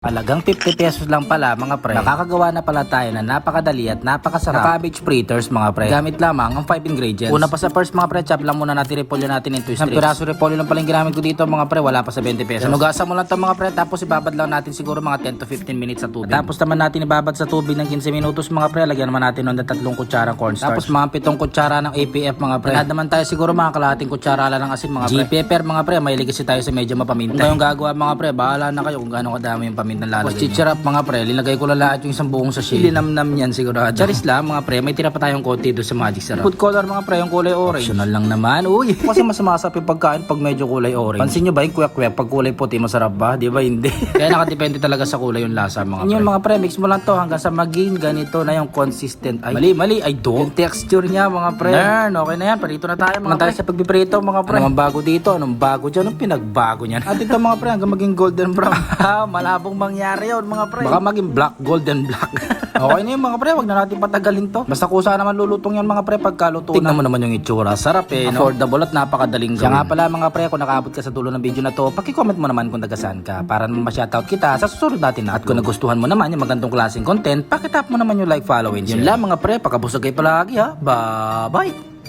Halagang 50 pesos lang pala mga pre. Nakakagawa na pala tayo na napakadali at napakasarap na cabbage fritters mga pre. Gamit lamang ang 5 ingredients. Una pa sa first mga pre, chop lang muna natin repolyo natin into strips. Ang piraso repolyo lang pala yung ginamit ko dito mga pre, wala pa sa 20 pesos. Sinugasan mo lang ito mga pre, tapos ibabad lang natin siguro mga 10 to 15 minutes sa tubig. Tapos naman natin ibabad sa tubig ng 15 minutos mga pre, lagyan naman natin ng 3 kutsarang cornstarch. Tapos mga 7 kutsara ng APF mga pre. Add naman tayo siguro mga kalahating kutsara lang ng asin mga pre. G-pepper mga pre, mahilig kasi tayo sa medyo mapaminta. Kung kayong gagawa mga pre, bahala na kayo kung gaano kadami yung paminta lalagay. Mga pre, linagay ko lang lahat yung isang buong sachet. Linamnam yan sigurado. Charis lang mga pre, may tira pa tayong konti doon sa magic sarap. Food color mga pre, yung kulay orange. Optional lang naman. Uy, kasi mas masarap yung pagkain pag medyo kulay orange. Pansin nyo ba yung kuyak-kuyak pag kulay puti masarap ba? Di ba hindi? Kaya nakadepende talaga sa kulay yung lasa mga pre. Yun mga pre, mix mo lang to hanggang sa maging ganito na yung consistent. Ay, mali. Ay, yung texture niya mga pre. Nern, okay na yan. Parito na tayo mga pre. Sa pagpiprito mga pre. Anong bago dito? Anong bago dyan? Anong pinagbago niyan? At ito mga pre, hanggang maging golden brown. Malabong mangyari yun mga pre. Baka maging black, golden black. Okay na yun mga pre, wag na natin patagalin to. Basta kusa naman lulutong yan mga pre pagkaluto na. Tingnan mo naman yung itsura, sarap eh, no? Affordable at napakadaling gawin. Kaya nga pala mga pre, kung nakaabot ka sa dulo ng video na to, paki-comment mo naman kung taga-saan ka para naman ma-shoutout kita sa susunod natin. At kung nagustuhan mo naman yung magandang klaseng content, paki-tap mo naman yung like, follow, and share. Yun lang mga pre, pakabusog kayo palagi ha. Bye-bye!